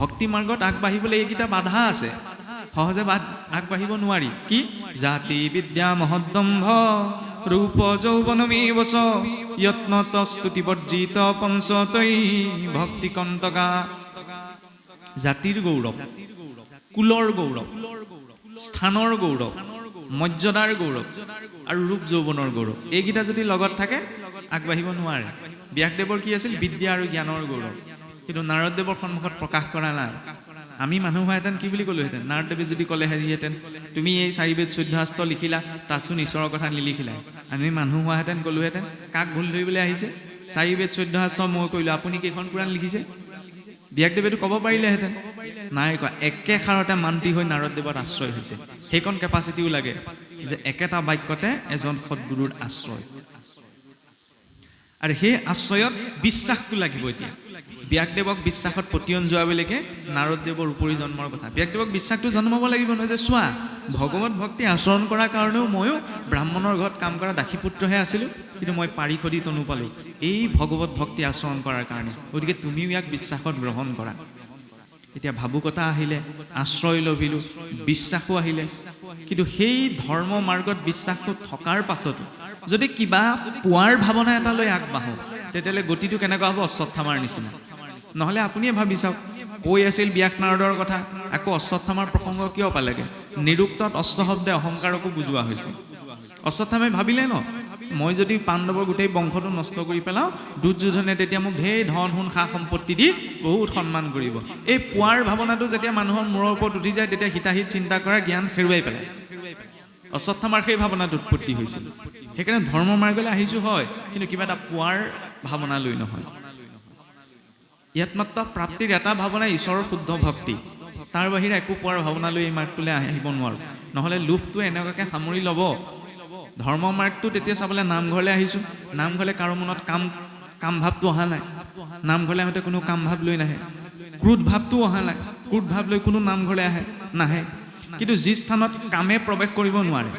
ভক্তি মাৰ্গত আগবাঢ়িবলৈ এইকেইটা বাধা আছে, সহজে আগবাঢ়িব নোৱাৰি। কি? জাতি বিদ্যা মহদ্দম্ভ ৰূপ যৌৱনমেৱ চ যত্নত স্তুতি বৰ্জিত পঞ্চতৈ ভক্তি কন্তকা। জাতিৰ গৌৰৱ, কুলৰ গৌৰৱ, স্থানৰ গৌৰৱ, মৰ্যাদাৰ গৌৰৱ আৰু ৰূপ যৌৱনৰ গৌৰৱ, এইকেইটা যদি লগত থাকে আগবাঢ়িব নোৱাৰে। ব্যাসদেৱৰ কি আছিল? বিদ্যা আৰু জ্ঞানৰ গৌৰৱ, কিন্তু নাৰদদেৱৰ সন্মুখত প্ৰকাশ কৰা নাই। আমি মানুহ হোৱাহেঁতেন কি বুলি ক'লোহেঁতেন? নাৰদদেৱে যদি ক'লে হেৰিহেঁতেন, তুমি এই 4 বেদ 14 শাস্ত্ৰ লিখিলা, তাতচোন ঈশ্বৰৰ কথা নিলিখিলা। আমি মানুহ হোৱাহেঁতেন ক'লোহেঁতেন, কাক ভুল ধৰিবলৈ আহিছে? 4 বেদ 14 শাস্ত্ৰ মই কৰিলোঁ, আপুনি কেইখন কোৰাণ লিখিছে? ব্যাসদেৱেতো ক'ব পাৰিলেহেঁতেন, নাই কোৱা। একেষাৰতে মান্তি হৈ নাৰদদেৱত আশ্ৰয় হৈছে। সেইকণ কেপাচিটিও লাগে যে একেটা বাক্যতে এজন সদ্গুৰুৰ আশ্ৰয়, আৰু সেই আশ্ৰয়ত বিশ্বাসটো লাগিব। এতিয়া ব্যাসদেৱক বিশ্বাসত পতিয়ন যোৱাবিলাকে নাৰদদেৱৰ উপৰি জন্মৰ কথা। ব্যাসদেৱক বিশ্বাসটো জন্মাব লাগিব নহয় যে চোৱা, ভগৱত ভক্তি আচৰণ কৰাৰ কাৰণেও ময়ো ব্ৰাহ্মণৰ ঘৰত কাম কৰা দাসীপুত্ৰহে আছিলোঁ, কিন্তু মই পাৰিষদী তনু পালোঁ এই ভগৱত ভক্তি আচৰণ কৰাৰ কাৰণে। গতিকে তুমিও ইয়াক বিশ্বাসত গ্ৰহণ কৰা। এতিয়া ভাবুকতা আহিলে, আশ্ৰয় লভিলোঁ, বিশ্বাসো আহিলে, কিন্তু সেই ধৰ্ম মাৰ্গত বিশ্বাসটো থকাৰ পাছতো যদি কিবা পোৱাৰ ভাৱনা এটা লৈ আগবাঢ়ো, তেতিয়াহ'লে গতিটো কেনেকুৱা হ'ব? অশ্বত্থামাৰ নিচিনা। নহ'লে আপুনিয়ে ভাবি চাওক, কৈ আছিল ব্যাস নাৰদৰ কথা, আকৌ অশ্বত্থামাৰ প্ৰসংগ কিয় পালেগে? নিৰুক্তত অশ্ব শব্দে অহংকাৰকো বুজোৱা হৈছে। অশ্বত্থামাই ভাবিলে ন, মই যদি পাণ্ডৱৰ গোটেই বংশটো নষ্ট কৰি পেলাওঁ, দুৰ্যোধনে তেতিয়া মোক ঢেৰ ধন সোণ সা সম্পত্তি দি বহুত সন্মান কৰিব। এই পোৱাৰ ভাৱনাটো যেতিয়া মানুহৰ মূৰৰ ওপৰত উঠি যায়, তেতিয়া হিতাহিত চিন্তা কৰা জ্ঞান হেৰুৱাই পেলায়। অশ্বত্থামাৰ সেই ভাৱনাত উৎপত্তি হৈছিল। সেইকাৰণে ধৰ্ম মাৰ্গলৈ আহিছোঁ হয়, কিন্তু কিবা এটা পোৱাৰ ভাৱনা লৈ নহয়। ইয়াত মাত্ৰ প্ৰাপ্তিৰ এটা ভাৱনা, ঈশ্বৰৰ শুদ্ধ ভক্তি। তাৰ বাহিৰে একো পোৱাৰ ভাৱনা লৈ এই মাৰ্গটোলৈ আহিব নোৱাৰোঁ। নহ'লে লোভটো এনেকুৱাকৈ সামৰি ল'ব। ধৰ্ম মাৰ্গটো তেতিয়া চাবলৈ নামঘৰলৈ আহিছোঁ, নামঘৰলৈ কাৰো মনত কাম ভাৱটো অহা নাই। নামঘৰলৈ আহোঁতে কোনো কাম ভাৱ লৈ নাহে। ক্ৰোধ ভাৱটোও অহা নাই, ক্ৰোধ ভাৱ লৈ কোনো নামঘৰলৈ নাহে। কিন্তু যি স্থানত কামে প্ৰৱেশ কৰিব নোৱাৰে,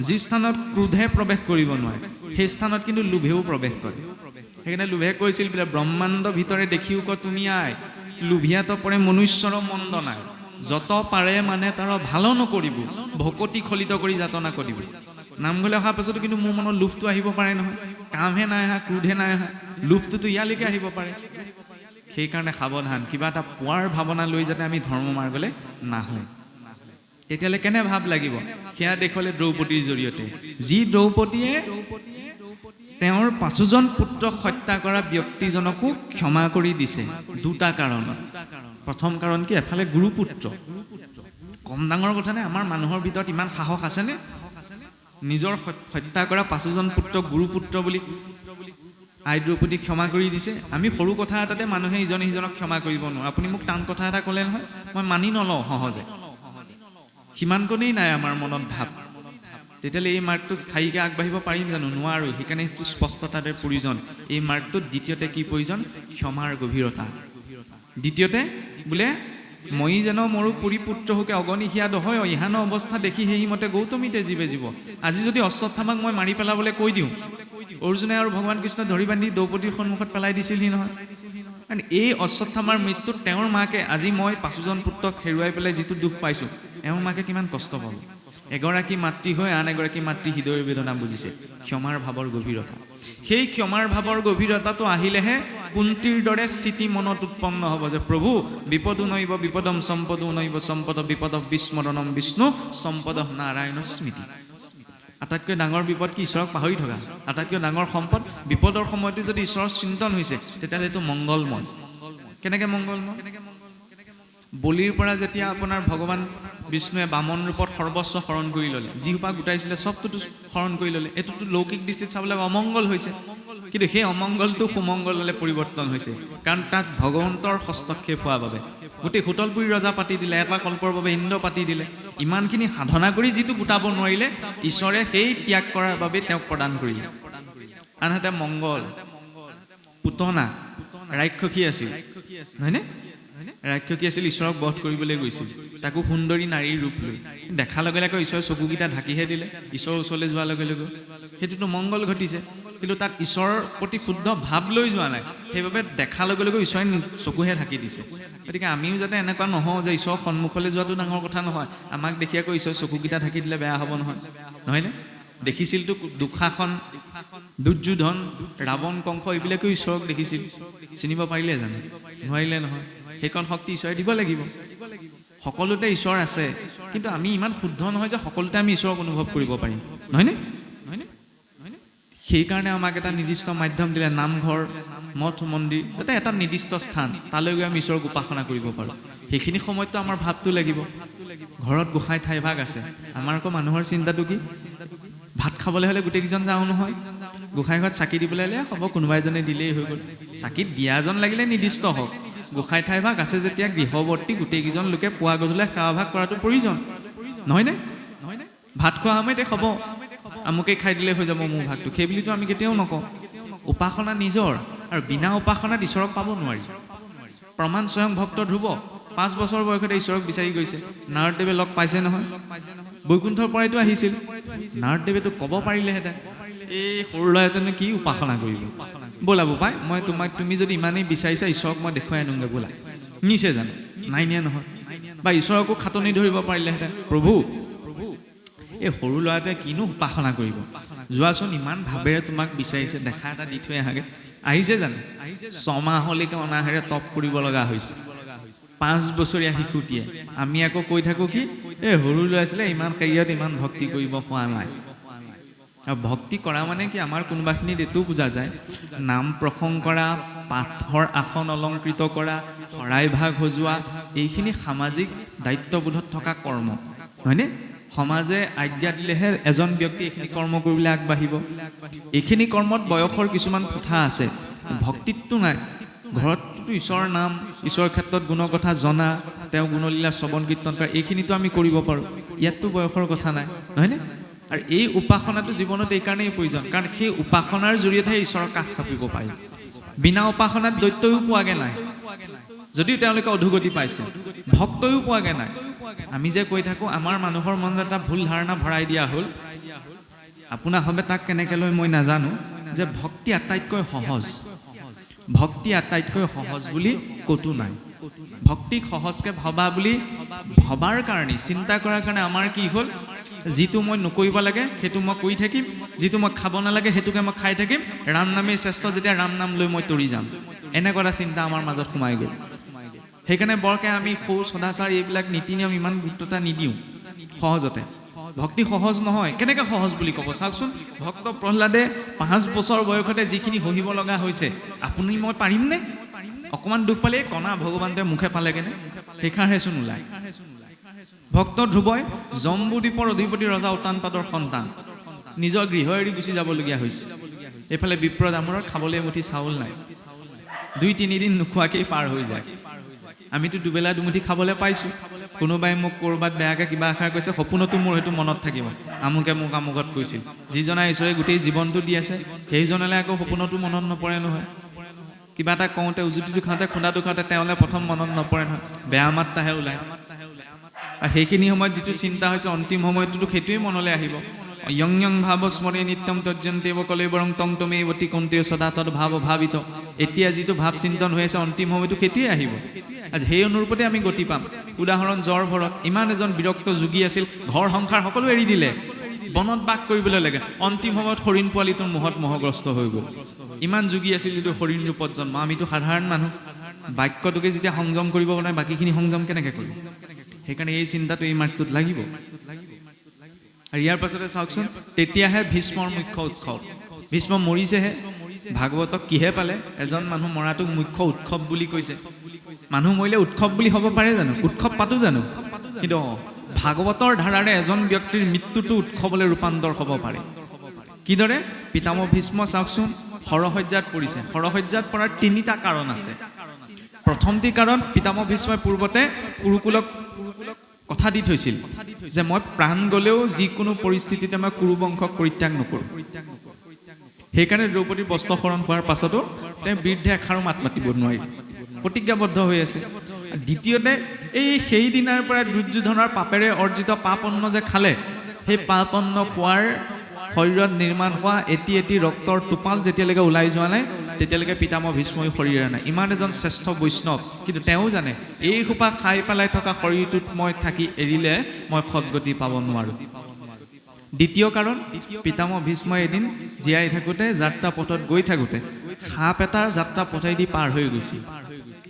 যি স্থানত ক্ৰোধে প্ৰৱেশ কৰিব নোৱাৰে, সেই স্থানত কিন্তু লোভেও প্ৰৱেশ কৰে। সেইকাৰণে লোভে কৈছিল বোলে, ব্ৰহ্মাণ্ড ভিতৰে দেখিও ক তুমি আই, লোভিয়াত পৰে মনুষ্যৰ মন্দ নাই, যত পাৰে মানে তাৰ ভালো নকৰিব, ভকতি খলিত কৰি যাতনা কৰিব। নামঘৰলৈ অহাৰ পাছতো কিন্তু মোৰ মনত লোভটো আহিব পাৰে নহয়। কামহে নাই অহা, ক্ৰোধহে নাই অহা, লোভটোতো ইয়ালৈকে আহিব পাৰে। সেইকাৰণে সাৱধান, কিবা এটা পোৱাৰ ভাৱনা লৈ যাতে আমি ধৰ্ম মাৰ্গলৈ নাহোঁ। তেতিয়াহ'লে কেনে ভাৱ লাগিব? সেয়া দেখুৱালে দ্ৰৌপদীৰ জৰিয়তে। যি দ্ৰৌপদীয়ে তেওঁৰ 5জন পুত্ৰক হত্যা কৰা ব্যক্তিজনকো ক্ষমা কৰি দিছে দুটা কাৰণত। প্ৰথম কাৰণ কি? এফালে গুৰুপুত্ৰ, কম ডাঙৰ কথা নে? আমাৰ মানুহৰ ভিতৰত ইমান সাহস আছেনে? নিজৰ হত্যা কৰা 5জন পুত্ৰক গুৰুপুত্ৰ বুলি আই দ্ৰৌপদীক ক্ষমা কৰি দিছে। আমি সৰু কথা এটাতে মানুহে ইজনে সিজনক ক্ষমা কৰিব নোৱাৰোঁ। আপুনি মোক টান কথা এটা ক'লে নহয়, মই মানি নলওঁ সহজে। সিমানকণেই নাই আমাৰ মনত ভাৱ। তেতিয়াহ'লে এই মাৰ্গটোত স্থায়ীকৈ আগবাঢ়িব পাৰিম জানো? নোৱাৰোঁ। সেইকাৰণে সেইটো স্পষ্টতাৰে প্ৰয়োজন। এই মাৰ্গটোত দ্বিতীয়তে কি প্ৰয়োজন? ক্ষমাৰ গভীৰতা। দ্বিতীয়তে বোলে, মই যেন মোৰো পুৰীপুত্ৰ হোকে অগণিশিয়া দহয় ইহান অৱস্থা দেখি সেইমতে গৌতমীতে জীৱে জীৱ। আজি যদি অশ্বত্থামাক মই মাৰি পেলাবলৈ কৈ দিওঁ, অৰ্জুনে আৰু ভগৱান কৃষ্ণ ধৰি বান্ধি দ্ৰৌপদীৰ সন্মুখত পেলাই দিছিলহি নহয়। কাৰণ এই অশ্বত্থামাৰ মৃত্যুত তেওঁৰ মাকে, আজি মই 5জন পুত্ৰক হেৰুৱাই পেলাই যিটো দুখ পাইছোঁ, এওঁৰ মাকে কিমান কষ্ট পাব। এগৰাকী মাতৃ হৈ আন এগৰাকী মাতৃ হৃদয়ৰ বেদনা বুজিছে। ক্ষমাৰ ভাৱৰ গভীৰতা, সেই ক্ষমাৰ ভাৱৰ গভীৰতাটো আহিলেহে কুন্তীৰ দৰে স্থিতি মনত উৎপন্ন হ'ব যে প্ৰভু বিপদো নৈব বিপদম সম্পদো নৈব সম্পদ বিপদ বিস্মৰণম বিষ্ণু সম্পদ নাৰায়ণ স্মৃতি। আটাইতকৈ ডাঙৰ বিপদ কি? ঈশ্বৰক পাহৰি থকা। আটাইতকৈ ডাঙৰ সম্পদ বিপদৰ সময়তে যদি ঈশ্বৰৰ চিন্তন হৈছে, তেতিয়াহ'লে এইটো মংগলময়। কেনেকৈ মংগলময়? বলিৰ পৰা যেতিয়া আপোনাৰ ভগৱান বিষ্ণুৱে বামন ৰূপত সৰ্বস্ব হৰণ কৰি ল'লে, যিসোপা গোটাইছিলে চবটোতো হৰণ কৰি ল'লে, এইটোতো লৌকিক দৃষ্টিত চাবলৈ অমংগল হৈছে। কিন্তু সেই অমংগলটো সুমংগললৈ পৰিৱৰ্তন হৈছে, কাৰণ তাত ভগৱন্তৰ হস্তক্ষেপ হোৱাৰ বাবে। গোটেই সুতলপুৰী ৰজা পাতি দিলে, এটা কল্পৰ বাবে ইন্দ্ৰ পাতি দিলে। ইমানখিনি সাধনা কৰি যিটো গোটাব নোৱাৰিলে, ঈশ্বৰে সেই ত্যাগ কৰাৰ বাবে তেওঁক প্ৰদান কৰিলে। আনহাতে মংগল, পুতনা ৰাক্ষসী আছিল, হয়নে? ৰাক্ষসী আছিল, ঈশ্বৰক বধ কৰিবলৈ গৈছিল। তাকো সুন্দৰী নাৰীৰ ৰূপ লৈ দেখাৰ লগে লগে ঈশ্বৰৰ চকুকেইটা ঢাকিহে দিলে। ঈশ্বৰৰ ওচৰলৈ যোৱাৰ লগে লগে সেইটোতো মংগল ঘটিছে। কিন্তু তাত ঈশ্বৰৰ প্ৰতি শুদ্ধ ভাৱ লৈ যোৱা নাই, সেইবাবে দেখাৰ লগে লগে ঈশ্বৰে চকুহে ঢাকি দিছে। গতিকে আমিও যাতে এনেকুৱা নহওঁ যে ঈশ্বৰৰ সন্মুখলৈ যোৱাটো ডাঙৰ কথা নহয়, আমাক দেখি আকৌ ঈশ্বৰৰ চকুকেইটা ঢাকি দিলে বেয়া হ'ব নহয়, নহয়নে? দেখিছিলতো দুঃশাসন, দুৰ্যোধন, ৰাৱণ, কংস এইবিলাকেও ঈশ্বৰক দেখিছিল, চিনিব পাৰিলে জানো? নোৱাৰিলে নহয়। সেইকণ শক্তি ঈশ্বৰে দিব লাগিব। সকলোতে ঈশ্বৰ আছে, কিন্তু আমি ইমান শুদ্ধ নহয় যে সকলোতে আমি ঈশ্বৰক অনুভৱ কৰিব পাৰিম, নহয়নে? সেইকাৰণে আমাক এটা নিৰ্দিষ্ট মাধ্যম দিলে, নামঘৰ, মঠ মন্দিৰ, যাতে এটা নিৰ্দিষ্ট স্থান, তালৈ গৈ আমি ঈশ্বৰক উপাসনা কৰিব পাৰোঁ। সেইখিনি সময়ততো আমাৰ ভাৱটো লাগিব। ঘৰত গোসাঁই ঠাইভাগ আছে, আমাৰ আকৌ মানুহৰ চিন্তাটো কি? ভাত খাবলৈ হ'লে গোটেইকেইজন যাওঁ নহয়, গোসাঁই ঘৰত চাকি দিবলৈ হ'লে হ'ব কোনোবা এজনে দিলেই হৈ গ'ল। চাকিত দিয়াজন লাগিলে নিৰ্দিষ্ট হওক, গোসাঁই ঠাইভাগ আছে যেতিয়া গৃহবৰ্তী গোটেইকেইজন লোকে পুৱা গধূলি সেৱাভাগ কৰাটো প্ৰয়োজন, নহয়নে? ভাত খোৱা সময়তে হ'ব আমুকে খাই দিলে হৈ যাব মোৰ ভাগটো, সেই বুলিতো আমি কেতিয়াও নকওঁ। উপাসনা নিজৰ, আৰু বিনা উপাসনাত ঈশ্বৰক পাব নোৱাৰি। প্ৰমাণ স্বয়ং ভক্ত ধ্ৰুৱ 5 বছৰ বয়সতে ঈশ্বৰক বিচাৰি গৈছে। নাৰদদেৱে লগ পাইছে নহয়, বৈকুণ্ঠৰ পৰাইতো আহিছিল। নাৰদদেৱেতো ক'ব পাৰিলেহেঁতেন, এই সৰু ল'ৰা এজনে কি উপাসনা কৰিব, ব'লা বোপাই মই তুমি যদি ইমানেই বিচাৰিছা ঈশ্বৰক মই দেখুৱাই আনোগৈ ব'লা। নিছে জানো? নাই নিয়া নহয়। বা ঈশ্বৰকো খাটনি ধৰিব পাৰিলেহেঁতেন, প্ৰভু এই সৰু ল'ৰাটোৱে কিনো উপাসনা কৰিব, যোৱাচোন ইমান ভাৱেৰে তোমাক বিচাৰিছে, দেখা এটা দি থৈ আহাগে। আহিছে জানো? 6 মাহলৈকে অনাহেৰে তপ কৰিব লগা হৈছে। 5 বছৰীয়া শিশুটিয়ে। আমি আকৌ কৈ থাকোঁ কি, এই সৰু ল'ৰা আছিলে ইমান কাৰিয়াত ইমান ভক্তি কৰিব পৰা নাই। আৰু ভক্তি কৰা মানে কি, আমাৰ কোনোবাখিনিত এইটোও বুজা যায়, নাম প্ৰসংগ কৰা, পাঠৰ আসন অলংকৃত কৰা, শৰাই ভাগ সজোৱা, এইখিনি সামাজিক দায়িত্ববোধত থকা কৰ্ম, হয়নে? সমাজে আজ্ঞা দিলেহে এজন ব্যক্তি এইখিনি কৰ্ম কৰিবলৈ আগবাঢ়িব। এইখিনি কৰ্মত বয়সৰ কিছুমান কথা আছে, ভক্তিতটো নাই। ঘৰততো ঈশ্বৰৰ নাম, ঈশ্বৰৰ ক্ষেত্ৰত গুণৰ কথা জনা, তেওঁ গুণলীলা শ্ৰৱণ কীৰ্তন কৰা, এইখিনিতো আমি কৰিব পাৰোঁ। ইয়াততো বয়সৰ কথা নাই, নহয়নে? আৰু এই উপাসনাটো জীৱনত এইকাৰণেই প্ৰয়োজন, কাৰণ সেই উপাসনাৰ জৰিয়তেহে ঈশ্বৰৰ কাষ চাপিব পাৰি। বিনা উপাসনাত দৈত্যও পোৱাগে নাই, যদিও তেওঁলোকে অধোগতি পাইছে, ভক্তও পোৱাগে নাই। আমি যে কৈ থাকোঁ, আমাৰ মানুহৰ মনত এটা ভুল ধাৰণা ভৰাই দিয়া হ'ল, আপোনাৰ হবে তাক কেনেকৈ লয় মই নাজানো, যে ভক্তি আটাইতকৈ সহজ, ভক্তি আটাইতকৈ সহজ বুলি ক'তো নাই। ভক্তিক সহজকৈ ভবা বুলি ভবাৰ কাৰণে, চিন্তা কৰাৰ কাৰণে আমাৰ কি হ'ল, যিটো মই নকৰিব লাগে সেইটো মই কৰি থাকিম, যিটো মই খাব নালাগে সেইটোকে মই খাই থাকিম, ৰাম নামেই শ্ৰেষ্ঠ, যেতিয়া ৰাম নাম লৈ মই তৰি যাম, এনেকুৱা এটা চিন্তা আমাৰ মাজত সোমাই গ'ল। সেইকাৰণে বৰকৈ আমি শৌচ সদাচাৰ এইবিলাক নীতি নিয়ম ইমান গুৰুত্বতা নিদিওঁ। সহজতে ভক্তি সহজ নহয়। কেনেকৈ সহজ বুলি ক'ব চাওকচোন, ভক্ত প্ৰহ্লাদে 5 বছৰ বয়সতে যিখিনি সহিব লগা হৈছে, আপুনি মই পাৰিমনে? অকণমান দুখ পালেই কণা ভগৱানটোৱে মুখে পালেগেনে? সেইষাৰহেচোন ওলায়। ভক্ত ধ্ৰুৱই জম্বুদ্বীপৰ অধিপতি ৰজা উত্তানপাদৰ সন্তান, নিজৰ গৃহ এৰি গুচি যাবলগীয়া হৈছে। এইফালে বিপ্ৰ দামোৰৰ খাবলৈ এমুঠি চাউল নাই, 2-3 দিন নোখোৱাকেই পাৰ হৈ যায়। আমিতো দুবেলা দুমুঠি খাবলৈ পাইছোঁ। কোনোবাই মোক ক'ৰবাত বেয়াকৈ কিবা এষাৰ কৈছে, সপোনতো মোৰ সেইটো মনত থাকিব, আমুকে মোক আমুকত কৈছিল। যিজনে ঈশ্বৰে গোটেই জীৱনটো দি আছে, সেইজনলৈ আকৌ সপোনতো মনত নপৰে নহয়। কিবা এটা কওঁতে, উজুতিটো খাওঁতে, খুন্দাটো খাওঁতে তেওঁলৈ প্ৰথম মনত নপৰে নহয়, বেয়া মাতটাহে ওলায়। আৰু সেইখিনি সময়ত যিটো চিন্তা হৈছে অন্তিম সময়টোতো সেইটোৱেই মনলৈ আহিব। ইয়ং ইয়ং ভাৱ স্মৰে নিত্যম তৰ্জন্তেব কলেবৰং তং তমেই অতি কন্তেয় সদা তৎ ভাৱ ভাবিত। এতিয়া যিটো ভাৱ চিন্তন হৈ আছে অন্তিম সময়টো সেইটোৱে আহিব। আজি সেই অনুৰূপতে আমি গতি পাম। উদাহৰণ জ্বৰ ভৰত ইমান এজন বিৰক্ত যোগী আছিল, ঘৰ সংসাৰ সকলো এৰি দিলে, বনত বাস কৰিবলৈ লাগে। অন্তিম সময়ত হৰিণ পোৱালিটোৰ মুহত মোহগ্ৰস্ত হৈ গ'ল। ইমান যোগী আছিল যিটো হৰিণ ৰূপত জন্ম। আমিতো সাধাৰণ মানুহ, বাক্যটোকে যেতিয়া সংযম কৰিব নোৱাৰে বাকীখিনি সংযম কেনেকৈ কৰিব? সেইকাৰণে এই চিন্তাটো এই মাৰ্গটোত লাগিব। আৰু ইয়াৰ পাছতে চাওকচোন, তেতিয়াহে ভীষ্মৰ মুখ্য উৎসৱ। ভীষ্ম মৰিছেহে, ভাগৱতক কিহে পালে? এজন মানুহ মৰাটোক মুখ্য উৎসৱ বুলি কৈছে। মানুহ মৰিলে উৎসৱ বুলি হ'ব পাৰে জানো? উৎসৱ পাতো জানো? কিন্তু ভাগৱতৰ ধাৰাৰে এজন ব্যক্তিৰ মৃত্যুটো উৎসৱলৈ ৰূপান্তৰ হ'ব পাৰে। কিদৰে? পিতামহ ভীষ্ম চাওকচোন, শৰশয্যাত পৰিছে। শৰশয্যাত পৰাৰ 3টা কাৰণ আছে। প্ৰথমটি কাৰণ, পিতামহ ভীষ্মই পূৰ্বতে কুৰুকুলক কথা দি থৈছিল যে মই প্ৰাণ গ'লেও যিকোনো পৰিস্থিতিতে মই কুৰু বংশক পৰিত্যাগ নকৰোঁ। সেইকাৰণে দ্ৰৌপদীৰ বস্ত্ৰহৰণ হোৱাৰ পাছতো তেওঁ বিৰুদ্ধে এষাৰো মাত মাতিব নোৱাৰিল, প্ৰতিজ্ঞাবদ্ধ হৈ আছে। দ্বিতীয়তে, সেই দিনাৰ পৰা দুৰ্যোধনৰ পাপেৰে অৰ্জিত পাপ অন্ন যে খালে, সেই পাপ অন্ন খোৱাৰ শৰীৰত নিৰ্মাণ হোৱা এটি এটি ৰক্তৰ টোপাল যেতিয়ালৈকে ওলাই যোৱা নাই তেতিয়ালৈকে পিতামহ ভীষ্মই শৰীৰে নাই। ইমান এজন শ্ৰেষ্ঠ বৈষ্ণৱ, কিন্তু তেওঁ জানে এই সোপা খাই পেলাই থকা শৰীৰটোত মই থাকি এৰিলে মই সদগতি পাব নোৱাৰোঁ। দ্বিতীয় কাৰণ, পিতামহ ভীষ্মই এদিন জীয়াই থাকোঁতে যাত্ৰা পথত গৈ থাকোঁতে সাপ এটাৰ যাত্ৰা পথেদি পাৰ হৈ গৈছিল।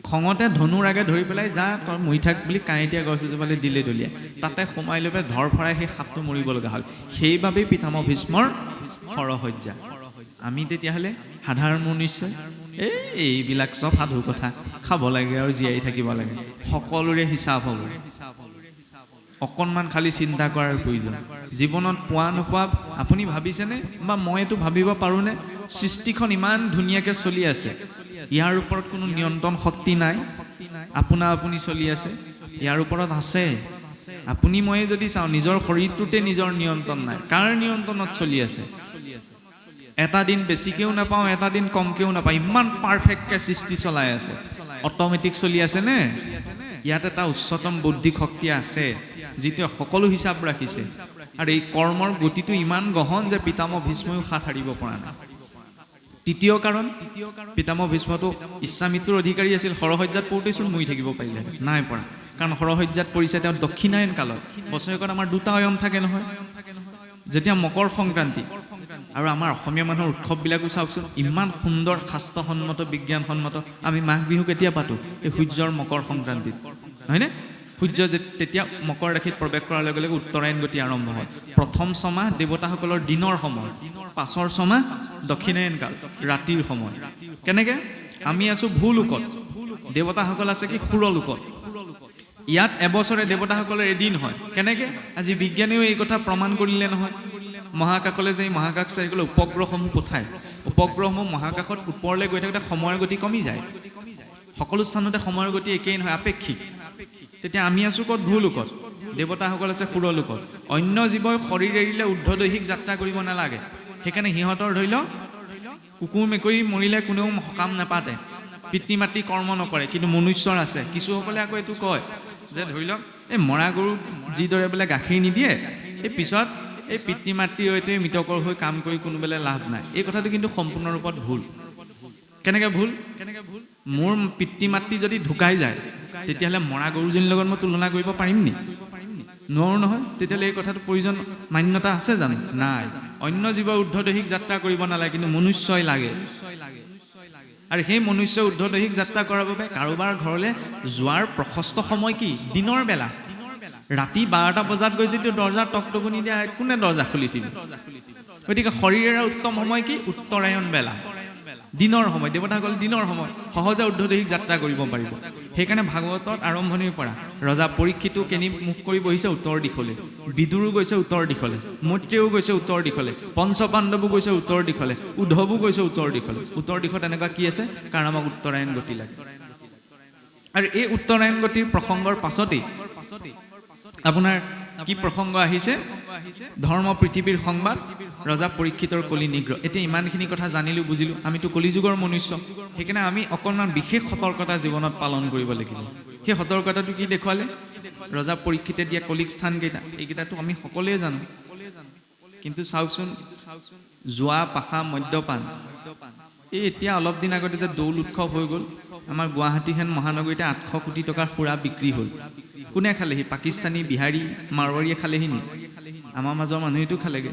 খঙতে ধনুৰ আগে ধৰি পেলাই যা তই মৰি থাক বুলি কাঁইটীয়া গছ এজোপালে দিলে দলিয়াই, তাতে সোমাই লৈ পেলাই ধৰফৰাই সেই সাপটো মৰিব লগা হ'ল। সেইবাবেই পিতামহ ভীষ্মৰ সৰহজ্জা। আমি তেতিয়াহ'লে সাধাৰণ মনুষ্য, এইবিলাক চব সাধু কথা, খাব লাগে আৰু জীয়াই থাকিব লাগে, সকলোৰে হিচাপ হ'ব। অকণমান খালি চিন্তা কৰাৰ প্ৰয়োজন। জীৱনত পোৱা নোপোৱা আপুনি ভাবিছেনে, বা মই এইটো ভাবিব পাৰোঁনে? সৃষ্টিখন ইমান ধুনীয়াকৈ চলি আছে, ইয়াৰ ওপৰত কোনো নিয়ন্ত্ৰণ শক্তি নাই। আপোনা আপুনি চলি আছে, ইয়াৰ ওপৰত আছে। আপুনি ময়ে যদি চাওঁ, নিজৰ শৰীৰটোতে নিজৰ নিয়ন্ত্ৰণ নাই। কাৰ নিয়ন্ত্ৰণত চলি আছে? এটা দিন বেছিকেও নাপাওঁ, এটা দিন কমকেও নাপাওঁ, ইমান পাৰফেক্টকৈ সৃষ্টি চলাই আছে। অট'মেটিক চলি আছে নে? ইয়াত এটা উচ্চতম বৌদ্ধিক শক্তি আছে, যিটোৱে সকলো হিচাপ ৰাখিছে। আৰু এই কৰ্মৰ গতিটো ইমান গহন যে পিতামহ ভীষ্ময়ো হাত সাৰিব পৰা নাই। তৃতীয় কাৰণ, পিতামহ ভীষ্মটো ইচ্ছামৃত্যুৰ অধিকাৰী আছিল। সৰহজ্জাত পৰোঁতেচোন মৰি থাকিব পাৰিলে, নাই পৰা। কাৰণ সৰহজ্জাত পৰিছে তেওঁ দক্ষিণায়ন কালত। বছৰেকত আমাৰ দুটা অয়ন থাকে নহয়, যেতিয়া মকৰ সংক্ৰান্তি আৰু আমাৰ অসমীয়া মানুহৰ উৎসৱবিলাকো চাওকচোন, ইমান সুন্দৰ শাস্ত্ৰসন্মত বিজ্ঞানসন্মত। আমি মাঘ বিহু কেতিয়া পাতোঁ? এই সূৰ্যৰ মকৰ সংক্ৰান্তিত, হয়নে? সূৰ্য তেতিয়া মকৰ ৰাশিত প্ৰৱেশ কৰাৰ লগে লগে উত্তৰায়ণ গতি আৰম্ভ হয়। প্ৰথম ছমাহ দেৱতাসকলৰ দিনৰ সময়, পাছৰ ছমাহ দক্ষিণায়ন কাল, ৰাতিৰ সময়। কেনেকৈ? আমি আছোঁ ভূলোকত, দেৱতাসকল আছে কি সুৰলোকত। ইয়াত এবছৰে দেৱতাসকলৰ এদিন হয়। কেনেকৈ? আজি বিজ্ঞানেও এই কথা প্ৰমাণ কৰিলে নহয়। মহাকাশলৈ যে মহাকাশ চাৰিকলৈ উপগ্ৰহসমূহ পঠায়, উপগ্ৰহসমূহ মহাকাশত ওপৰলৈ গৈ থাকোঁতে সময়ৰ গতি কমি যায়। সকলো স্থানতে সময়ৰ গতি একেই নহয়, আপেক্ষিক। তেতিয়া আমি আছোঁ ক'ত? ভূলোকত, দেৱতাসকল আছে সুৰলোকত। অন্য জীৱই শৰীৰ এৰিলে ঊৰ্ধ্বদৈহিক যাত্ৰা কৰিব নালাগে। সেইকাৰণে সিহঁতৰ ধৰি লওক কুকুৰ মেকুৰী মৰিলে কোনেও সকাম নাপাতে, পিতৃ মাতৃ কৰ্ম নকৰে। কিন্তু মনুষ্যৰ আছে। কিছুসকলে আকৌ এইটো কয় যে ধৰি লওক এই মৰা গৰুক যিদৰে বোলে গাখীৰ নিদিয়ে, এই পিছত এই পিতৃ মাতৃৰ সৈতে মৃতকৰ হৈ কাম কৰি কোনোবেলে লাভ নাই। এই কথাটো কিন্তু সম্পূৰ্ণ ৰূপত ভুল। কেনেকৈ ভুল? মোৰ পিতৃ মাতৃ যদি ঢুকাই যায়, তেতিয়াহ'লে মৰা গৰুজনীৰ লগত মই তুলনা কৰিব পাৰিম নি? নোৱাৰোঁ নহয়। তেতিয়াহ'লে এই কথাটো প্ৰয়োজন মান্যতা আছে জানো? নাই। অন্য জীৱ ঊৰ্ধ্বদৈহিক যাত্ৰা কৰিব নালাগে, কিন্তু মনুষ্যই লাগে। আৰু সেই মনুষ্য ঊৰ্ধ্বদৈহিক যাত্ৰা কৰাৰ বাবে কাৰোবাৰ ঘৰলৈ যোৱাৰ প্ৰশস্ত সময় কি? দিনৰ বেলা। ৰাতি 12টা বজাত গৈ যদি দৰ্জা টকটকনি দিয়া, কোনে দৰ্জা খুলি দিব? গতিকে শৰীৰৰ উত্তম সময় কি? উত্তৰায়ণ বেলা, দিনৰ সময়। দেৱতাসকল দিনৰ সময় সহজে ঊৰ্ধ্বদৈহিক যাত্ৰা কৰিব পাৰিব। সেইকাৰণে ভাগৱতত আৰম্ভণিৰ পৰা ৰজা পৰীক্ষিতো কেনি মুখ কৰি বহিছে? উত্তৰ দিশলৈ। বিদুৰো গৈছে উত্তৰ দিশলৈ, মৈত্ৰেয়ো গৈছে উত্তৰ দিশলৈ, পঞ্চপাণ্ডৱো গৈছে উত্তৰ দিশলৈ, উদ্ধৱো গৈছে উত্তৰ দিশলৈ। উত্তৰ দিশত এনেকুৱা কি আছে? কাৰণ আমাক উত্তৰায়ণ গতি লাগে। আৰু এই উত্তৰায়ণ গতিৰ প্ৰসংগৰ পাছতেই আপোনাৰ কি প্ৰসংগ আহিছে? ধৰ্ম পৃথিৱীৰ সংবাদ, ৰজা পৰীক্ষিতৰ কলি নিগ্ৰহ। এতিয়া ইমানখিনি কথা জানিলোঁ, বুজিলোঁ। আমিতো কলিযুগৰ মনুষ্য, সেইকাৰণে আমি অকণমান বিশেষ সতৰ্কতা জীৱনত পালন কৰিব লাগিব। সেই সতৰ্কতাটো কি দেখুৱালে? ৰজা পৰীক্ষিতে দিয়া কলিক স্থানকেইটা, এইকেইটাতো আমি সকলোৱে জানো। কিন্তু চাওকচোন, জোৱা, পাশা, মদ্যপান, এই এতিয়া অলপ দিন আগতে যে দৌল উৎসৱ হৈ গ'ল, আমাৰ গুৱাহাটীখন মহানগৰীতে 800 কোটি টকাৰ সুৰা বিক্ৰী হ'ল। কোনে খালেহি? পাকিস্তানী, বিহাৰী, মাৰোৱাৰীয়ে খালেহি নি? আমাৰ মাজৰ মানুহেতো খালেগৈ।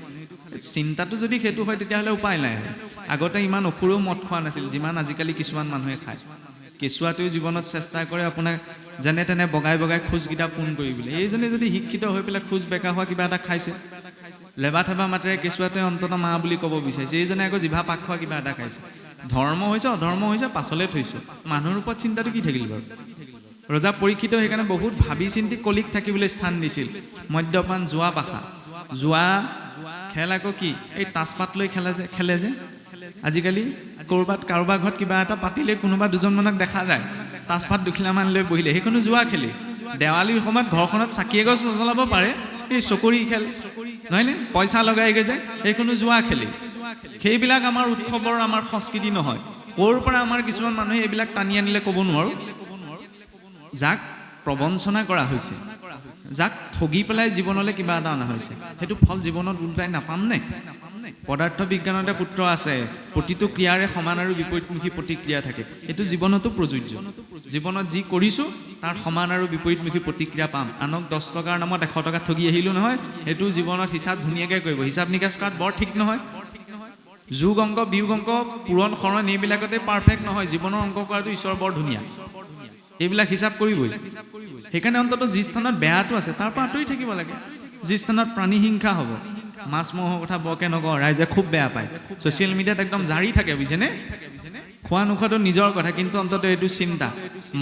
চিন্তাটো যদি সেইটো হয়, তেতিয়াহ'লে উপায় নাই। আগতে ইমান অসুৰেও মদ খোৱা নাছিল, যিমান আজিকালি কিছুমান মানুহে খায়। কেঁচুৱাটোৱে জীৱনত চেষ্টা কৰে আপোনাক যেনে তেনে বগাই বগাই খোজকেইটা পোন কৰিবলৈ। এইজনে যদি শিক্ষিত হৈ পেলাই খোজ বেকা হোৱা কিবা এটা খাইছে, লেবা থেবা মাতেৰে কেঁচুৱাটোৱে অন্ততঃ মা বুলি ক'ব বিচাৰিছে, এইজনে আকৌ জিভা পাক খোৱা কিবা এটা খাইছে। ধৰ্ম হৈছে অধৰ্ম হৈছে পাছলৈ থৈছোঁ, মানুহৰ ওপৰত চিন্তাটো কি থাকিল বাৰু? ৰজা পৰীক্ষিত সেইকাৰণে বহুত ভাবি চিন্তি কলিক থাকিবলৈ স্থান দিছিল। মদ্যপান, জোৱা, পাশা। জোৱা খেল আকৌ কি? এই তাচপাত লৈ খেলে যে আজিকালি ক'ৰবাত কাৰোবাৰ ঘৰত কিবা এটা পাতিলে কোনোবা দুজনমানক দেখা যায় তাচপাত দুখিলামান লৈ বহিলে, সেইখনো জোৱা খেলি। দেৱালীৰ সময়ত ঘৰখনত চাকি এগছ নজ্বলাব পাৰে, এই চকৰি খেল নহয়নে, পইচা লগাইগৈ যে, সেইখনো জোৱা খেলি। সেইবিলাক আমাৰ উৎসৱৰ, আমাৰ সংস্কৃতি নহয়। ক'ৰ পৰা আমাৰ কিছুমান মানুহে এইবিলাক টানি আনিলে ক'ব নোৱাৰোঁ। যাক প্ৰবঞ্চনা কৰা হৈছে, যাক ঠগি পেলাই জীৱনলৈ কিবা এটা অনা হৈছে, সেইটো ফল জীৱনত ওলোটাই নাপামনে? পদাৰ্থ বিজ্ঞানতে সূত্ৰ আছে, প্ৰতিটো ক্ৰিয়াৰে সমান আৰু বিপৰীতমুখী প্ৰতিক্ৰিয়া থাকে। এইটো জীৱনতো প্ৰযোজ্য। জীৱনত যি কৰিছোঁ তাৰ সমান আৰু বিপৰীতমুখী প্ৰতিক্ৰিয়া পাম। আনক 10 টকাৰ নামত 100 টকা ঠগি আহিলোঁ নহয়, সেইটো জীৱনত হিচাপ ধুনীয়াকৈ কৰিব। হিচাপ নিকাচ কৰাত বৰ ঠিক নহয়। যোগ অংক, বিয়োগ অংক, পূৰণ হৰণ এইবিলাকতে পাৰফেক্ট নহয়। জীৱনৰ অংক কৰাটো ঈশ্বৰ বৰ ধুনীয়া, এইবিলাক হিচাপ কৰিবই। সেইকাৰণে অন্ততঃ যি স্থানত বেয়াটো আছে তাৰ পৰা আঁতৰি থাকিব লাগে। যি স্থানত প্ৰাণী হিংসা হ'ব, মাছ মহৰ কথা বৰকে নকওঁ, ৰাইজে খুব বেয়া পায়। ছ'চিয়েল মিডিয়াত একদম জাৰি থাকে, বুজিছেনে? খোৱা নোখোৱাটো নিজৰ কথা, কিন্তু অন্ততঃ এইটো চিন্তা।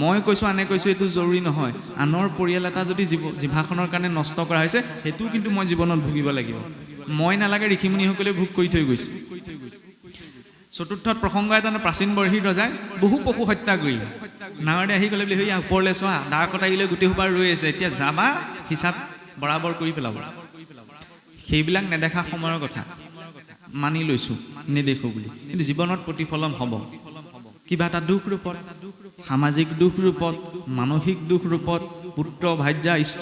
মই কৈছোঁ, আনে কৈছোঁ, এইটো জৰুৰী নহয়। আনৰ পৰিয়াল এটা যদি জিভাখনৰ কাৰণে নষ্ট কৰা হৈছে, সেইটোও কিন্তু মই জীৱনত ভুগিব লাগিব। মই নালাগে, ঋষিমুনিসকলে ভোগ কৰি থৈ গৈছে। চতুৰ্থত প্ৰসংগ এটা, প্ৰাচীন বৰ্হিৰ ৰজাই বহু পশু হত্যা কৰিলে। নাৱৰে আহি গ'লে বোলে, সেই ওপৰলৈ চোৱা, দা কটাৰিলৈ গোটেই সোপা ৰৈ আছে, এতিয়া যাবা হিচাপ বৰাবৰ কৰি পেলাব। সেইবিলাক নেদেখা সময়ৰ কথা, মানি লৈছোঁ নেদেখোঁ বুলি, কিন্তু জীৱনত প্ৰতিফলন হ'ব। কিবা এটা দুখ ৰূপত, সামাজিক দুখ ৰূপত, মানসিক দুখ ৰূপত, পুত্ৰ ভাৰ্যা ইষ্ট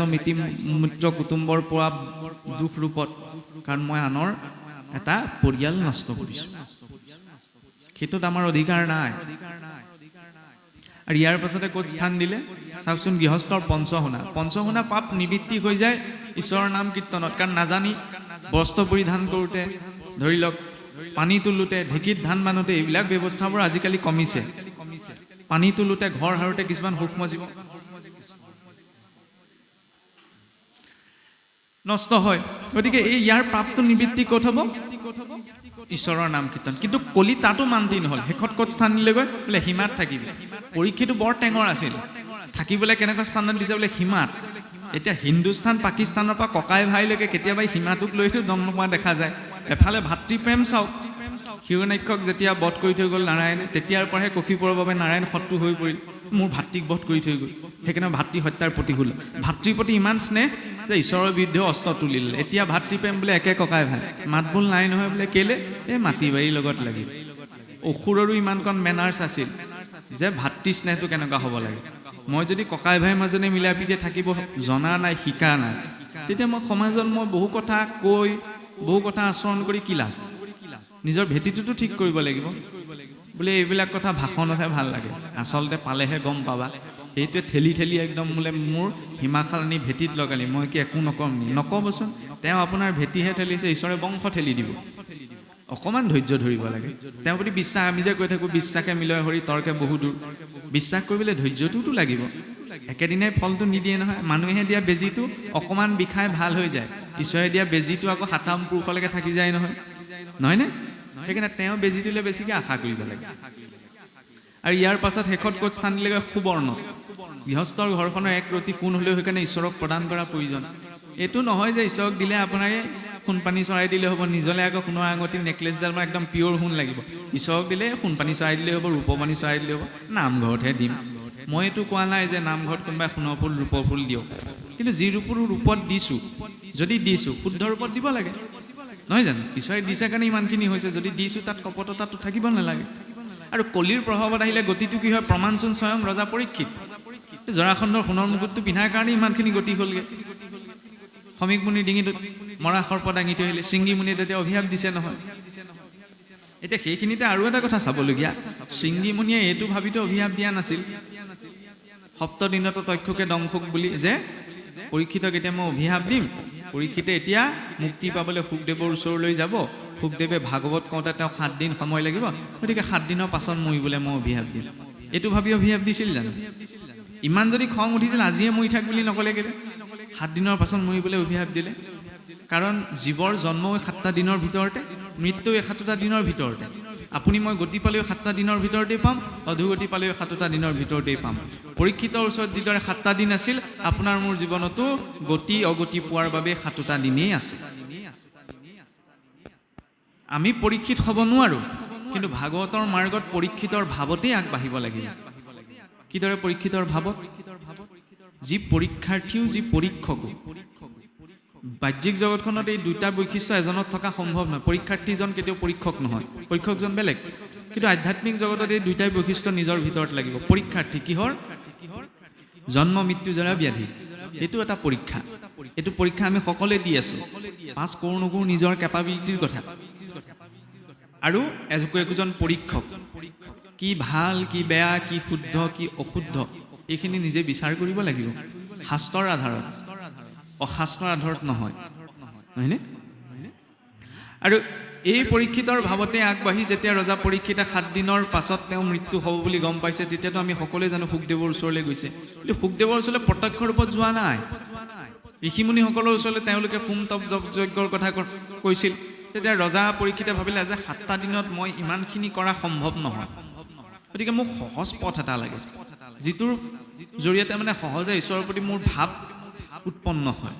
মিত্ৰ কুটুম্বৰ পৰা দুখ ৰূপত, কাৰণ মই আনৰ এটা পৰিয়াল নষ্ট কৰিছোঁ। সেইটোত আমাৰ অধিকাৰ নাই। আৰু ইয়াৰ পাছতে ক'ত স্থান দিলে চাওকচোন, গৃহস্থৰ পঞ্চশুনা পাপ নিবৃত্তি হৈ যায় ঈশ্বৰৰ নাম কীৰ্তনত। কাৰণ নাজানি বস্ত্ৰ পৰিধান কৰোঁতে, ধৰি লওক পানী তোলোতে, ঢেঁকীত ধান বানোতে, এইবিলাক ব্যৱস্থাবোৰ আজিকালি কমিছে। পানী তোলোতে, ঘৰ সাৰোতে কিছুমান সূক্ষ্ম জীৱ নষ্ট হয়। গতিকে ইয়াৰ পাপটো নিবৃত্তি ক'ত হ'ব? ঈশ্বৰৰ নাম কীৰ্তন। কিন্তু কলি তাতো মান্তি নহ'ল। শেষত ক'ত স্থান দিলেগৈ? বোলে সীমাত থাকিব। পৰীক্ষিতো বৰ টেঙৰ আছিল, থাকিবলৈ কেনেকুৱা স্থানত দিছে বোলে? সীমাত। এতিয়া হিন্দুস্তান পাকিস্তানৰ পৰা ককাই ভাইলৈকে কেতিয়াবা সীমাটোক লৈতো দম নোপোৱা দেখা যায়। এফালে ভাতৃপ্ৰেম চাওক, হিৰণ্যাক্ষক যেতিয়া বধ কৰি থৈ গ'ল নাৰায়ণে, তেতিয়াৰ পৰাহে কশিপুৰৰ বাবে নাৰায়ণ শত্ৰু হৈ পৰিল। মোৰ ভাতৃক বধ কৰি থৈ গ'ল, সেইকাৰণে ভাতৃ হত্যাৰ প্ৰতিকূল। ভাতৃৰ প্ৰতি ইমান স্নেহ যে ঈশ্বৰৰ বিৰুদ্ধেও অস্ত্ৰ তুলিল। এতিয়া ভাতৃপ্ৰেম বোলে একে ককাই ভাই, মাত বোল নাই নহয় বোলে। কেলে? এই মাটি বাৰীৰ লগত লাগি। অসুৰৰো ইমানকণ মেনাৰ্ছ আছিল যে ভাতৃ স্নেহটো কেনেকুৱা হ'ব লাগে। মই যদি ককাই ভাইৰ মাজতে মিলা প্ৰীতিৰে থাকিব জনা নাই, শিকা নাই, তেতিয়া মই সমাজত বহু কথা কৈ, বহু কথা আচৰণ কৰি কি লাভ? নিজৰ ভেটিটোতো ঠিক কৰিব লাগিব। বোলে এইবিলাক কথা ভাষণতহে ভাল লাগে, আচলতে পালেহে গম পাবা। সেইটোৱে ঠেলি ঠেলি একদম বোলে মোৰ হিমাখালনি ভেটিত লগালি, মই কি একো নকম নি? নক'বচোন, তেওঁ আপোনাৰ ভেটিহে ঠেলিছে, ঈশ্বৰে বংশ ঠেলি দিব। অকণমান ধৈৰ্য ধৰিব লাগে। তেওঁৰ প্ৰতি বিশ্বাস, আমি যে কৈ থাকোঁ বিশ্বাসে মিলয় হৰি তৰ্কে বহু দূৰ। বিশ্বাস কৰিবলৈ ধৈৰ্যটোতো লাগিব। একেদিনাই ফলটো নিদিয়ে নহয়। মানুহে দিয়া বেজীটো অকণমান বিষাই ভাল হৈ যায়, ঈশ্বৰে দিয়া বেজীটো আকৌ ৭ম পুৰুষলৈকে থাকি যায় নহয়, নহয়নে? সেইকাৰণে তেওঁ বেজীটোলৈ বেছিকৈ আশা কৰিব লাগে। আৰু ইয়াৰ পাছত শেষত ক'ত স্থান দিলেগৈ? সুবৰ্ণ। গৃহস্থৰ ঘৰখনৰ এক ৰতি সোণ হ'লেও সেইকাৰণে ঈশ্বৰক প্ৰদান কৰা প্ৰয়োজন। এইটো নহয় যে ঈশ্বৰক দিলে আপোনাক সোণপানী চৰাই দিলে হ'ব, নিজলৈ আকৌ সোণৰ আঙুঠি নেকলেছডাল মই একদম পিয়ৰ সোণ লাগিব। ঈশ্বৰক দিলে সোণপানী চৰাই দিলে হ'ব, ৰূপপানী চৰাই দিলে হ'ব, নামঘৰতহে দিম। মই এইটো কোৱা নাই যে নামঘৰত কোনোবাই সোণৰ ফুল, ৰূপৰ ফুল দিয়ক, কিন্তু যি ৰূপত দিছোঁ, যদি দিছোঁ শুদ্ধ ৰূপত দিব লাগে, নহয় জানো? ঈশ্বৰে দিছে কাৰণে ইমানখিনি হৈছে। যদি দিছোঁ তাত কপটতাটো থাকিব নালাগে। আৰু কলিৰ প্ৰভাৱত আহিলে গতিটো কি হয়? প্ৰমাণচোন স্বয়ং ৰজা পৰীক্ষিত। জৰাসন্ধৰ সোণৰ মুকুটটো পিন্ধাৰ কাৰণে ইমানখিনি গতি হ'লগৈ। সমীক মুনিৰ ডিঙিটোত মৰা সৰ্প দাঙি থৈ আহিলে, শৃংগী মুনিয়ে তেতিয়া অভিশাপ দিছে নহয়। এতিয়া সেইখিনিতে আৰু এটা কথা চাবলগীয়া, শৃংগী মুনিয়ে এইটো ভাবিতো অভিশাপ দিয়া নাছিল সপ্তদিনত তক্ষকে দংশক বুলি, যে পৰীক্ষিতক এতিয়া মই অভিশাপ দিম, পৰীক্ষিতে এতিয়া মুক্তি পাবলৈ শুকদেৱৰ ওচৰলৈ যাব, শুকদেৱে ভাগৱত কওঁতে তেওঁক 7 দিন সময় লাগিব, গতিকে 7 দিনৰ পাছত মৰিবলৈ মই অভিশাপ দিম। এইটো ভাবি অভিশাপ দিছিল জানো? ইমান যদি খং উঠিছিল আজিয়ে মৰি থাক বুলি নক'লে কেলে? 7 দিনৰ পাছত মৰিবলৈ অভিশাপ দিলে। কাৰণ জীৱৰ জন্ম 7টা দিনৰ ভিতৰতে, মৃত্যু 7টা দিনৰ ভিতৰতে। আপুনি মই গতি পালেও 7টা দিনৰ ভিতৰতেই পাম, অধোগতি পালেও 7টা দিনৰ ভিতৰতেই পাম। পৰীক্ষিতৰ ওচৰত যিদৰে 7টা দিন আছিল, আপোনাৰ মোৰ জীৱনতো গতি অগতি পোৱাৰ বাবে 7টা দিনেই আছে। আমি পৰীক্ষিত হ'ব নোৱাৰোঁ, কিন্তু ভাগৱতৰ মাৰ্গত পৰীক্ষিতৰ ভাৱতেই আগবাঢ়িব লাগিব। কিদৰে পৰীক্ষিতৰ ভাৱত? যি পৰীক্ষাৰ্থীও যি পৰীক্ষকো। বাহ্যিক জগতখনত এই দুটা বৈশিষ্ট্য এজনত থকা সম্ভৱ নহয়। পৰীক্ষাৰ্থীজন কেতিয়াও পৰীক্ষক নহয়, পৰীক্ষকজন বেলেগ। কিন্তু আধ্যাত্মিক জগতত এই দুটাই বৈশিষ্ট্য নিজৰ ভিতৰত লাগিব। পৰীক্ষাৰ্থী কিহৰ? জন্ম মৃত্যু জৰা ব্যাধি, এইটো এটা পৰীক্ষা। এইটো পৰীক্ষা আমি সকলোৱে দি আছোঁ। পাছ কৰোঁ নকৰোঁ নিজৰ কেপাবিলিটিৰ কথা। আৰু একোজন পৰীক্ষক কি ভাল কি বেয়া কি শুদ্ধ কি অশুদ্ধ এইখিনি নিজে বিচাৰ কৰিব লাগিব শাস্ত্ৰৰ আধাৰত অশাস্ত্ৰৰ আধাৰত নহয় নহয়নে আৰু এই পৰীক্ষিতৰ ভাৱতে আগবাঢ়ি যেতিয়া ৰজা পৰীক্ষিতে 7 দিনৰ পাছত তেওঁ মৃত্যু হ'ব বুলি গম পাইছে তেতিয়াতো আমি সকলোৱে জানো শুকদেৱৰ ওচৰলৈ গৈছে কিন্তু শুকদেৱৰ ওচৰলৈ প্ৰত্যক্ষ ৰূপত যোৱা নাই ঋষিমুনিসকলৰ ওচৰলৈ তেওঁলোকে হোম তপ জপ যজ্ঞৰ কথা কৈছিল তেতিয়া ৰজা পৰীক্ষিতে ভাবিলে যে 7টা দিনত মই ইমানখিনি কৰা সম্ভৱ নহয় গতিকে মোক সহজ পথ এটা লাগে যিটোৰ জৰিয়তে মানে সহজে ঈশ্বৰৰ প্ৰতি মোৰ ভাৱ উৎপন্ন হয়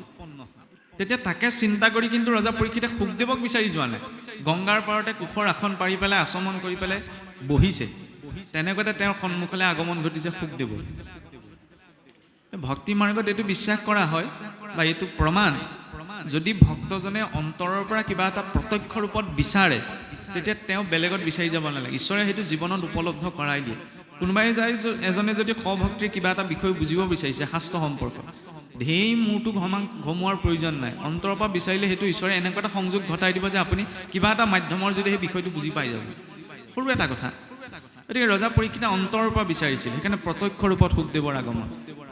তেতিয়া তাকে চিন্তা কৰি কিন্তু ৰজা পৰীক্ষিতে শুকদেৱক বিচাৰি যোৱা নাই গংগাৰ পাৰতে কুশৰ আসন পাৰি পেলাই আচমন কৰি পেলাই বহিছে তেনেকুৱাতে তেওঁৰ সন্মুখলৈ আগমন ঘটিছে শুকদেৱ ভক্তি মাৰ্গত এইটো বিশ্বাস কৰা হয় বা এইটো প্ৰমাণ যদি ভক্তজনে অন্তৰৰ পৰা কিবা এটা প্ৰত্যক্ষ ৰূপত বিচাৰে তেতিয়া তেওঁ বেলেগত বিচাৰি যাব নালাগে ঈশ্বৰে সেইটো জীৱনত উপলব্ধ কৰাই দিয়ে কোনোবাই যায় এজনে যদি সভক্তিৰ কিবা এটা বিষয় বুজিব বিচাৰিছে শাস্ত্ৰ সম্পৰ্ক ঢেই মূৰটো ঘমোৱাৰ প্ৰয়োজন নাই অন্তৰৰ পৰা বিচাৰিলে সেইটো ঈশ্বৰে এনেকুৱা এটা সংযোগ ঘটাই দিব যে আপুনি কিবা এটা মাধ্যমৰ যদি সেই বিষয়টো বুজি পাই যাব সৰু এটা কথা গতিকে ৰজা পৰীক্ষিতে অন্তৰৰ পৰা বিচাৰিছিল সেইকাৰণে প্ৰত্যক্ষ ৰূপত শুকদেৱৰ আগমন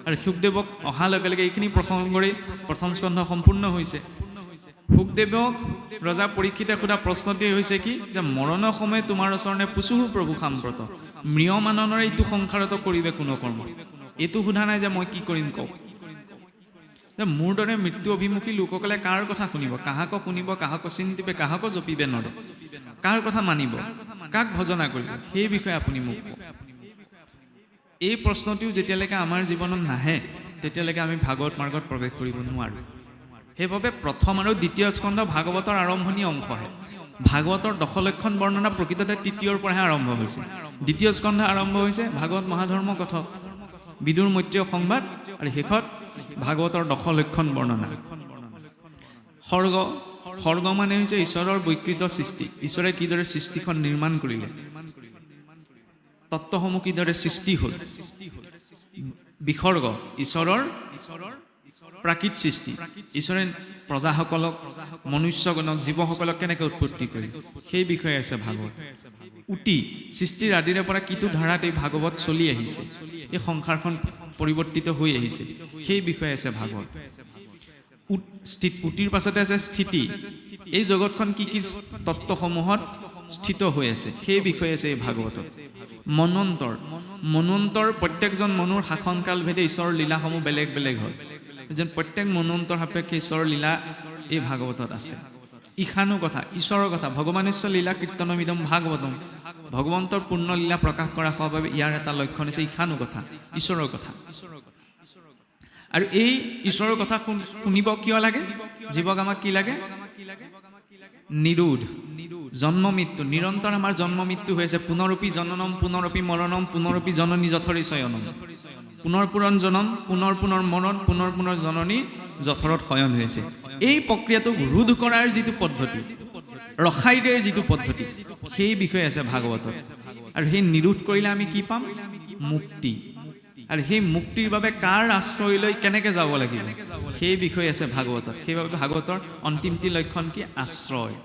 আৰু শুকদেৱক অহাৰ লগে লগে এইখিনি প্ৰসংগ কৰি প্ৰথম স্কন্ধ সম্পূৰ্ণ হৈছে শুকদেৱক ৰজা পৰীক্ষিতে সোধা প্ৰশ্নটি হৈছে কি যে মৰণৰ সময় তোমাৰ ওচৰণে পুচুহু প্ৰভু সাম্প্ৰত ম্ৰিয়মাননৰে ইটো সংসাৰত কৰিবে কোনো কৰ্ম এইটো সোধা নাই যে মই কি কৰিম কওক যে মোৰ দৰে মৃত্যু অভিমুখী লোকসকলে কাৰ কথা শুনিব কাহাক শুনিব কাহাক চিন্তিবে কাহাক জপিবে নৰে কাৰ কথা মানিব কাক ভজনা কৰিব সেই বিষয়ে আপুনি মোক কওক এই প্ৰশ্নটিও যেতিয়ালৈকে আমাৰ জীৱনত নাহে তেতিয়ালৈকে আমি ভাগৱত মাৰ্গত প্ৰৱেশ কৰিব নোৱাৰোঁ সেইবাবে প্ৰথম আৰু দ্বিতীয় স্কন্ধ ভাগৱতৰ আৰম্ভণি অংশহে ভাগৱতৰ দশলক্ষণ বৰ্ণনা প্ৰকৃততে তৃতীয়ৰ পৰাহে আৰম্ভ হৈছে দ্বিতীয় স্কন্ধ আৰম্ভ হৈছে ভাগৱত মহাধৰ্ম কথ বিদুৰ মৈত্ৰীয় সংবাদ আৰু শেষত ভাগৱতৰ দশলক্ষণ বৰ্ণনা স্বৰ্গ মানে হৈছে ঈশ্বৰৰ বৈকৃত সৃষ্টি ঈশ্বৰে কিদৰে সৃষ্টিখন নিৰ্মাণ কৰিলে তত্ত্বসমূহ কিদৰে সৃষ্টি হ'ল বিসৰ্গ ঈশ্বৰৰ প্ৰাকৃত সৃষ্টি ঈশ্বৰে প্ৰজাসকলক মনুষ্যগণক জীৱসকলক কেনেকৈ উৎপত্তি কৰি সেই বিষয়ে আছে ভাগৱত উটি সৃষ্টিৰ আদিৰে পৰা কিটো ধাৰাত এই ভাগৱত চলি আহিছে এই সংসাৰখন পৰিৱৰ্তিত হৈ আহিছে সেই বিষয়ে আছে ভাগৱত উটিৰ পাছতে আছে স্থিতি এই জগতখন কি কি তত্ত্বসমূহত স্থিত হৈ আছে সেই বিষয়ে আছে এই ভাগৱতত মনন্তৰ প্ৰত্যেকজন মনুৰ শাসনকাল ভেদে ঈশ্বৰৰ লীলাসমূহ বেলেগ বেলেগ হয় যেন প্ৰত্যেক মনন্তৰ সাপেক্ষে ঈশ্বৰৰ লীলা এই ভাগৱতত আছে ঈশানু কথা ঈশ্বৰৰ কথা ভগৱানেশ্বৰ লীলা কীৰ্তনমিদম ভাগৱতম ভগৱন্তৰ পূৰ্ণ লীলা প্ৰকাশ কৰা হোৱাৰ বাবে ইয়াৰ এটা লক্ষণ হৈছে ঈশানু কথা ঈশ্বৰৰ কথা আৰু এই ঈশ্বৰৰ কথা শুনিব কিয় লাগে জীৱক আমাক কি লাগে নিৰোধ জন্ম মৃত্যু নিৰন্তৰ আমাৰ জন্ম মৃত্যু হৈ আছে পুনৰপি জননম পুনৰপি মৰণম পুনৰপি জননী যথৰি শয়নম পুনৰ পুনৰ জনম পুনৰ পুনৰ মৰণ পুনৰ পুনৰ জননী যথৰত শয়ন হৈ আছে এই প্ৰক্ৰিয়াটোক ৰোধ কৰাৰ যিটো পদ্ধতি ৰখাই দিয়াৰ যিটো পদ্ধতি সেই বিষয়ে আছে ভাগৱতত আৰু সেই নিৰোধ কৰিলে আমি কি পাম মুক্তি আৰু সেই মুক্তিৰ বাবে কাৰ আশ্ৰয় লৈ কেনেকৈ যাব লাগিব সেই বিষয়ে আছে ভাগৱতত সেইবাবে ভাগৱতৰ অন্তিমটি লক্ষণ কি আশ্ৰয়